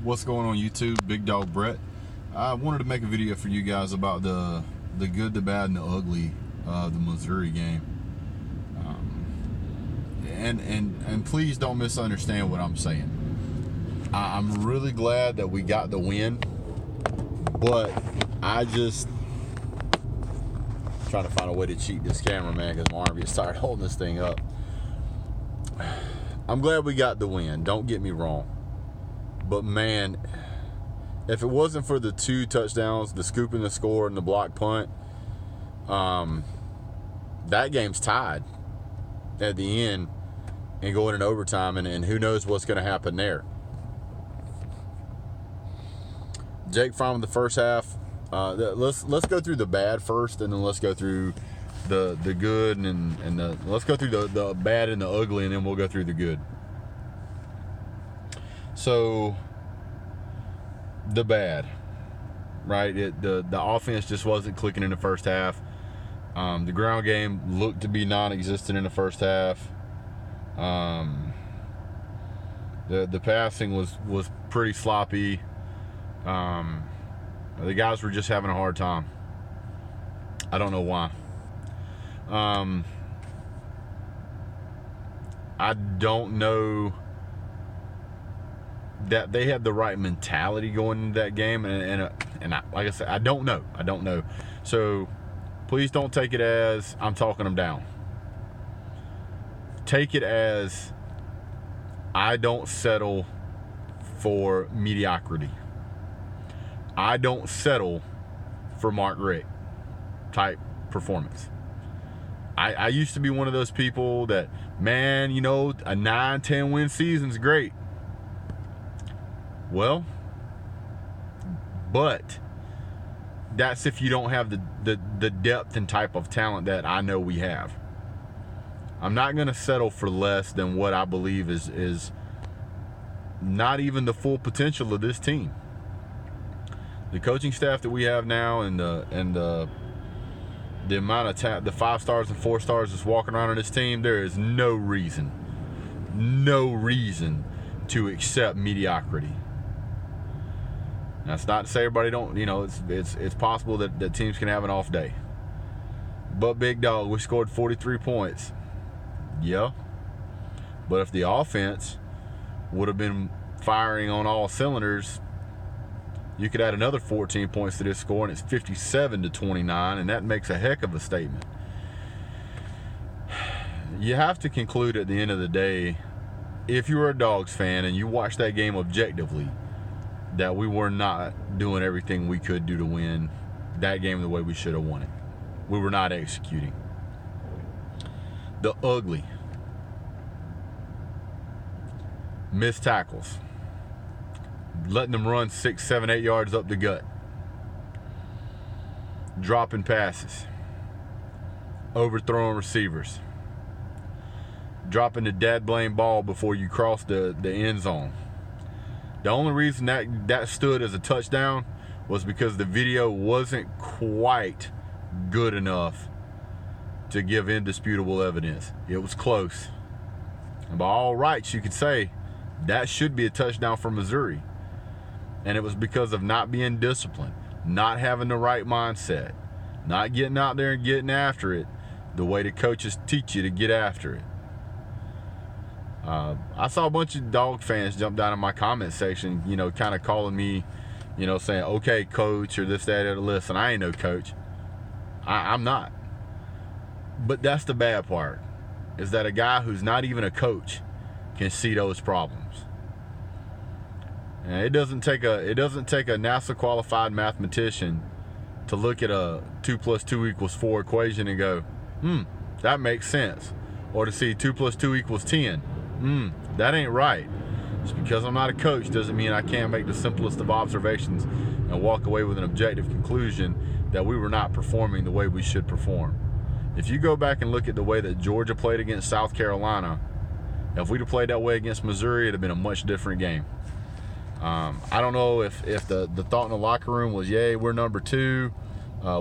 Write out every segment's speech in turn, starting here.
What's going on YouTube? Big Dog Brett. I wanted to make a video for you guys about the good, the bad, and the ugly of the Missouri game. And please don't misunderstand what I'm saying. I'm really glad that we got the win, but I just trying to find a way to cheat this camera, man, because my arm gets tired holding this thing up. I'm glad we got the win, don't get me wrong. But man, if it wasn't for the 2 touchdowns, the scoop and the score and the block punt, that game's tied at the end and going in overtime, and who knows what's going to happen there. Jake Fromm in the first half. Let's go through the bad first, and then let's go through the good and the let's go through the bad and the ugly, and then we'll go through the good. So the bad, right? The offense just wasn't clicking in the first half. The ground game looked to be non-existent in the first half. The passing was pretty sloppy. The guys were just having a hard time. I don't know why. I don't know that they had the right mentality going into that game, and like I said, I don't know. So please don't take it as I'm talking them down. Take it as I don't settle for mediocrity. I don't settle for Mark Richt type performance. I used to be one of those people that, man, you know, a 9-10 win season's great. Well, but that's if you don't have the depth and type of talent that I know we have. I'm not going to settle for less than what I believe is not even the full potential of this team. The coaching staff that we have now, and the amount of the 5 stars and 4 stars that's walking around on this team, there is no reason to accept mediocrity. That's not to say everybody don't, you know, it's possible that teams can have an off day. But Big Dog, we scored 43 points. Yeah. But if the offense would have been firing on all cylinders, you could add another 14 points to this score, and it's 57-29, and that makes a heck of a statement. You have to conclude at the end of the day, if you're a Dogs fan and you watch that game objectively, that we were not doing everything we could do to win that game the way we should have won it. We were not executing. The ugly. Missed tackles. Letting them run 6, 7, 8 yards up the gut. Dropping passes. Overthrowing receivers. Dropping the dad blame ball before you cross the end zone. The only reason that stood as a touchdown was because the video wasn't quite good enough to give indisputable evidence. It was close. And by all rights, you could say that should be a touchdown for Missouri. And it was because of not being disciplined, not having the right mindset, not getting out there and getting after it the way the coaches teach you to get after it. I saw a bunch of Dog fans jump down in my comment section, you know, kind of calling me, you know, saying, okay, coach, or this, that, or listen, I ain't no coach. I'm not. But that's the bad part, is that a guy who's not even a coach can see those problems. And it doesn't take a NASA qualified mathematician to look at a 2 + 2 = 4 equation and go, that makes sense. Or to see 2 + 2 = 10. That ain't right. Just because I'm not a coach doesn't mean I can't make the simplest of observations and walk away with an objective conclusion that we were not performing the way we should perform. If you go back and look at the way that Georgia played against South Carolina, if we'd have played that way against Missouri, it'd have been a much different game. I don't know if the thought in the locker room was, yay, we're number 2,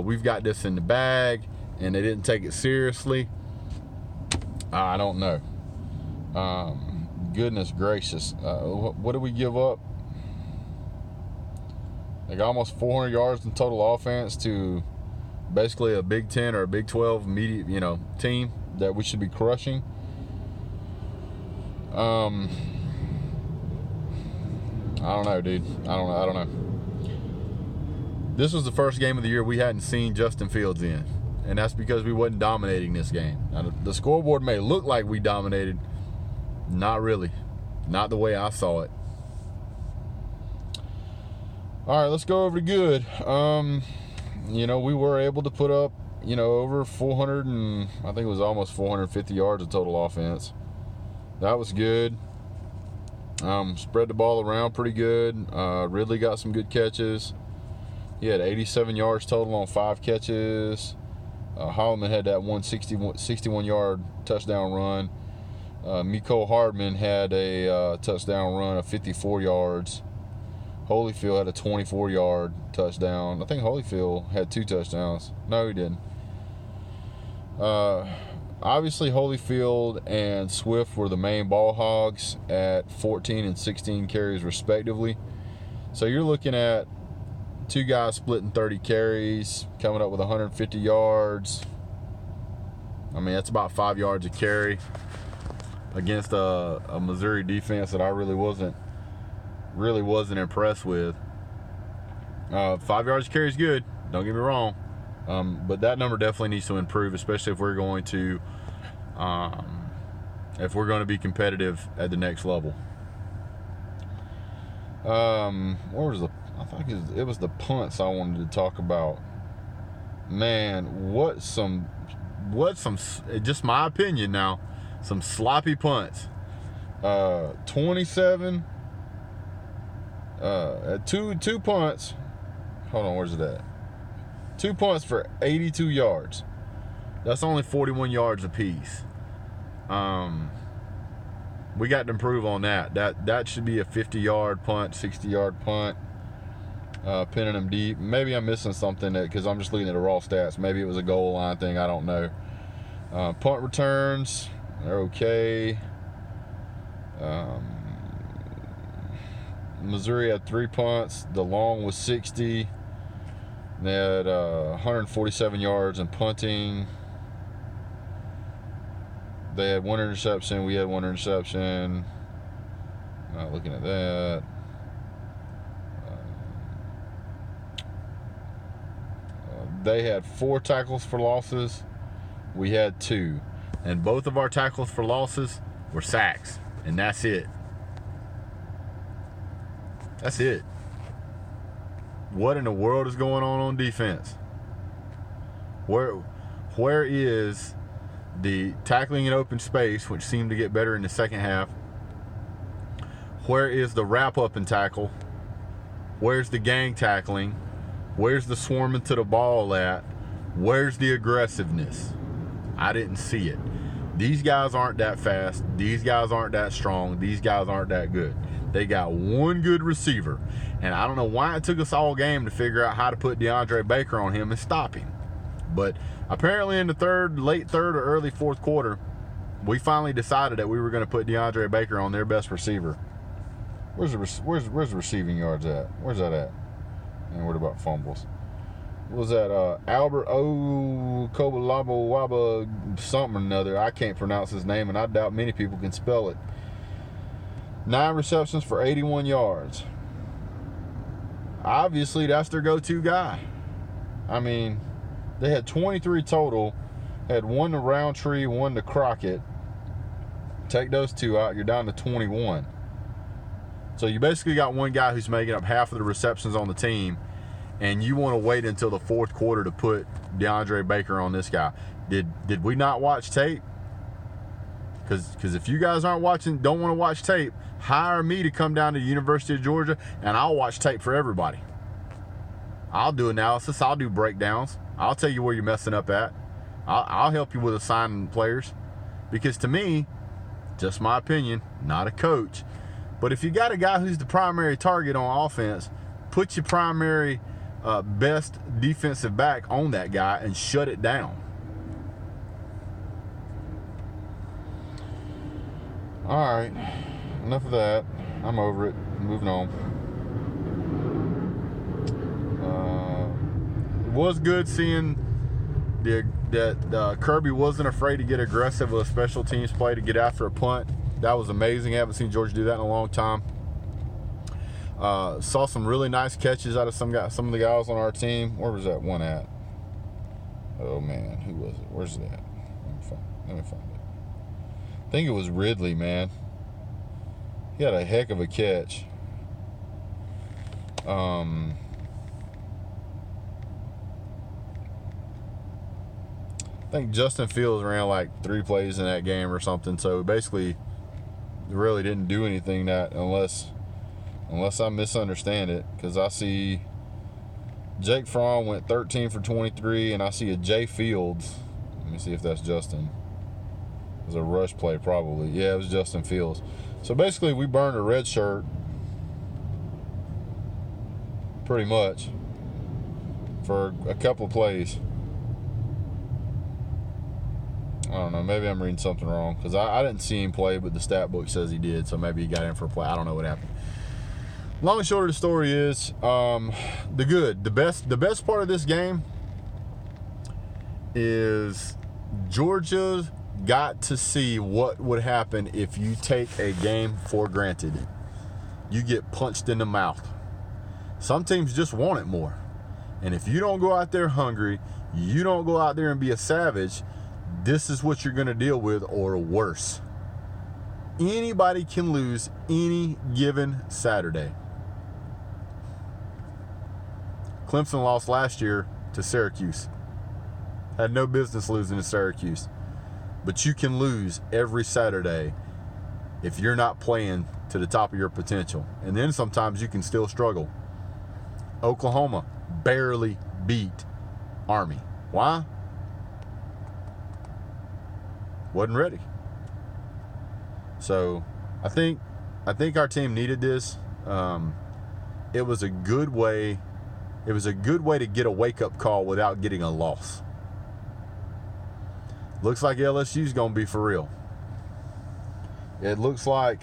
we've got this in the bag, and they didn't take it seriously. I don't know. Goodness gracious. What did we give up? like almost 400 yards in total offense to basically a Big 10 or a Big 12 team that we should be crushing. I don't know, dude. I don't know. This was the first game of the year we hadn't seen Justin Fields in, and that's because we wasn't dominating this game. Now, the scoreboard may look like we dominated. Not really. Not the way I saw it. All right, let's go over to good. We were able to put up, over 400 and I think it was almost 450 yards of total offense. That was good. Spread the ball around pretty good. Ridley got some good catches. He had 87 yards total on 5 catches. Holloman had that 61-yard touchdown run. Mecole Hardman had a touchdown run of 54 yards. Holyfield had a 24-yard touchdown. I think Holyfield had 2 touchdowns. No, he didn't. Obviously, Holyfield and Swift were the main ball hogs at 14 and 16 carries respectively. So you're looking at 2 guys splitting 30 carries, coming up with 150 yards. I mean, that's about 5 yards a carry against a Missouri defense that I really wasn't impressed with. 5 yards a carry is good. Don't get me wrong. But that number definitely needs to improve, especially if we're going to be competitive at the next level. I think it was the punts I wanted to talk about. Man, what some, just my opinion now, some sloppy punts. 27, two punts. Hold on, where's it at? 2 punts for 82 yards. That's only 41 yards apiece. We got to improve on that. That should be a 50-yard punt, 60-yard punt. Pinning them deep. Maybe I'm missing something because I'm just looking at the raw stats. Maybe it was a goal line thing. I don't know. Punt returns, they're okay. Missouri had 3 punts. The long was 60. They had 147 yards in punting. They had 1 interception. We had 1 interception. Not looking at that. They had 4 tackles for losses. We had 2. And both of our tackles for losses were sacks. And that's it. That's it. What in the world is going on defense? Where is the tackling in open space, which seemed to get better in the second half? Where is the wrap up and tackle? Where's the gang tackling? Where's the swarming to the ball at? Where's the aggressiveness? I didn't see it. These guys aren't that fast. These guys aren't that strong. These guys aren't that good. They got one good receiver. And I don't know why it took us all game to figure out how to put DeAndre Baker on him and stop him. But apparently in the late third or early fourth quarter, we finally decided that we were going to put DeAndre Baker on their best receiver. Where's the receiving yards at? Where's that at? And what about fumbles? What was that? Albert O. Kobalabo Waba something or another. I can't pronounce his name, and I doubt many people can spell it. 9 receptions for 81 yards. Obviously, that's their go-to guy. I mean, they had 23 total. Had 1 to Roundtree, 1 to Crockett. Take those 2 out, you're down to 21. So you basically got one guy who's making up half of the receptions on the team, and you want to wait until the fourth quarter to put DeAndre Baker on this guy. Did we not watch tape? Because if you guys don't want to watch tape, hire me to come down to the University of Georgia, and I'll watch tape for everybody. I'll do analysis. I'll do breakdowns. I'll tell you where you're messing up at. I'll help you with assigning players. Because to me, just my opinion, not a coach, but if you got a guy who's the primary target on offense, put your primary best defensive back on that guy and shut it down. All right, enough of that. I'm over it. Moving on. was good seeing that Kirby wasn't afraid to get aggressive with a special teams play to get after a punt. That was amazing. I haven't seen Georgia do that in a long time. Saw some really nice catches out of some of the guys on our team. Where was that one at? Oh man, who was it? Where's it at? Let me find it. I think it was Ridley, man. He had a heck of a catch. I think Justin Fields ran like 3 plays in that game or something. So basically, really didn't do anything that unless I misunderstand it, because I see Jake Fromm went 13 for 23, and I see a Jay Fields. Let me see if that's Justin. It was a rush play probably. Yeah, it was Justin Fields. So basically, we burned a red shirt pretty much for a couple of plays. I don't know. Maybe I'm reading something wrong, because I didn't see him play, but the stat book says he did. So maybe he got in for a play. I don't know what happened. Long and short of the story is the best part of this game is Georgia got to see what would happen if you take a game for granted. You get punched in the mouth. Some teams just want it more. And if you don't go out there hungry, you don't go out there and be a savage, this is what you're going to deal with, or worse. Anybody can lose any given Saturday. Clemson lost last year to Syracuse. Had no business losing to Syracuse. But you can lose every Saturday if you're not playing to the top of your potential. And then sometimes you can still struggle. Oklahoma barely beat Army. Why? Wasn't ready. So I think our team needed this. It was a good way. It was a good way to get a wake-up call without getting a loss. Looks like LSU's going to be for real. It looks like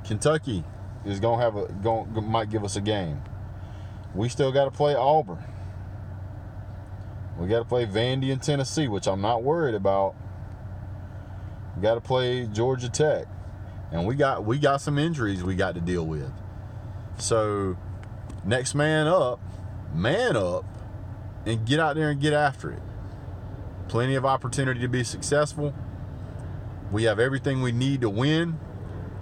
Kentucky is might give us a game. We still got to play Auburn. We got to play Vandy and Tennessee, which I'm not worried about. We got to play Georgia Tech, and we got some injuries we got to deal with. So next man up, and get out there and get after it. Plenty of opportunity to be successful. We have everything we need to win,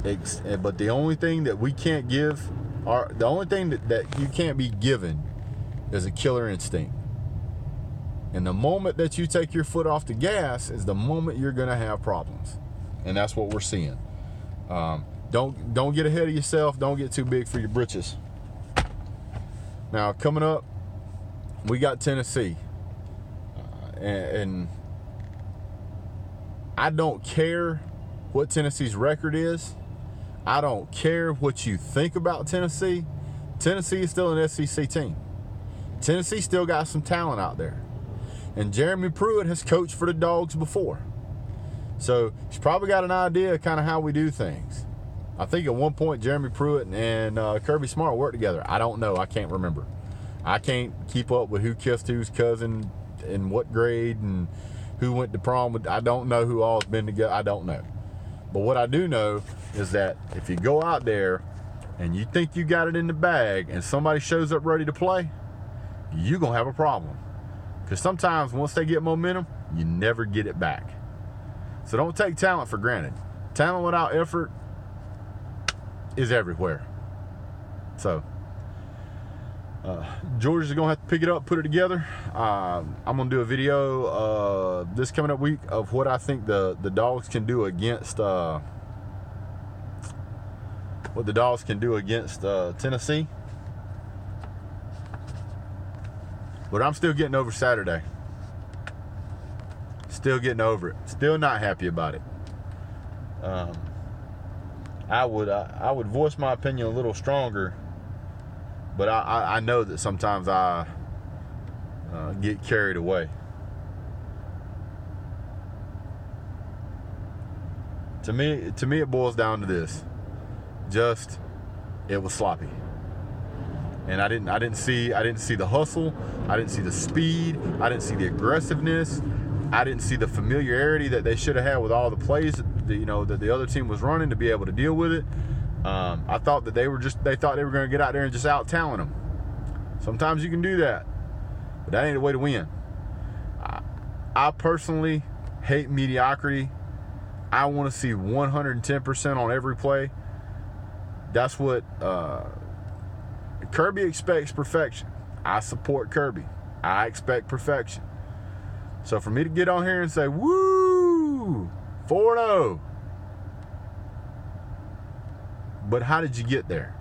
but the only thing that we can't give, the only thing that you can't be given is a killer instinct. And the moment that you take your foot off the gas is the moment you're going to have problems. And that's what we're seeing. Don't get ahead of yourself. Don't get too big for your britches. Now, coming up, we got Tennessee. And I don't care what Tennessee's record is. I don't care what you think about Tennessee. Tennessee is still an SEC team. Tennessee still got some talent out there. And Jeremy Pruitt has coached for the Dogs before. So he's probably got an idea of kind of how we do things. I think at one point Jeremy Pruitt and Kirby Smart worked together. I don't know. I can't remember. I can't keep up with who kissed whose cousin in what grade and who went to prom with. I don't know who all has been together. I don't know. But what I do know is that if you go out there and you think you got it in the bag and somebody shows up ready to play, you're going to have a problem. Because sometimes once they get momentum, you never get it back. So don't take talent for granted. Talent without effort is everywhere. So Georgia's going to have to pick it up, put it together. I'm going to do a video this coming up week of what I think the Dogs can do against Tennessee. But I'm still getting over Saturday. Still getting over it. Still not happy about it. I would voice my opinion a little stronger, but I know that sometimes I get carried away. To me, it boils down to this: just it was sloppy. And I didn't see the hustle. I didn't see the speed. I didn't see the aggressiveness. I didn't see the familiarity that they should have had with all the plays that the other team was running to be able to deal with it. I thought that they thought they were going to get out there and just out talent them. Sometimes you can do that, but that ain't the way to win. I personally hate mediocrity. I want to see 110% on every play. That's what Kirby expects, perfection. I support Kirby. I expect perfection. So for me to get on here and say, woo, 4-0. But how did you get there?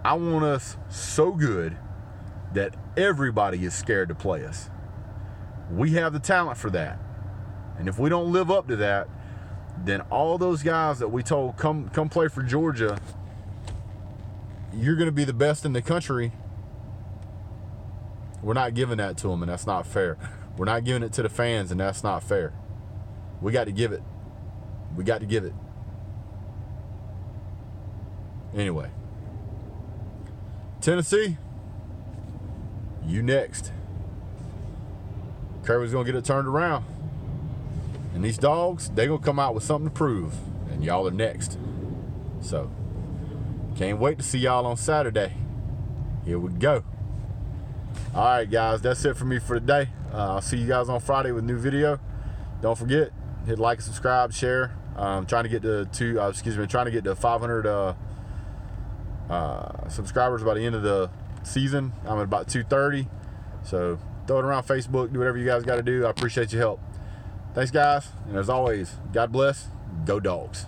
I want us so good that everybody is scared to play us. We have the talent for that. And if we don't live up to that, then all those guys that we told come play for Georgia, you're going to be the best in the country. We're not giving that to them, and that's not fair. We're not giving it to the fans, and that's not fair. We got to give it. We got to give it. Anyway, Tennessee, you next. Kirby's going to get it turned around. And these dogs, they're going to come out with something to prove. And y'all are next. So, can't wait to see y'all on Saturday. Here we go. All right, guys, that's it for me for today. I'll see you guys on Friday with a new video. Don't forget, hit like and subscribe, share. I'm trying to get to 500 subscribers by the end of the season. I'm at about 230. So throw it around Facebook, do whatever you guys got to do. I appreciate your help. Thanks, guys. And as always, God bless. Go Dogs.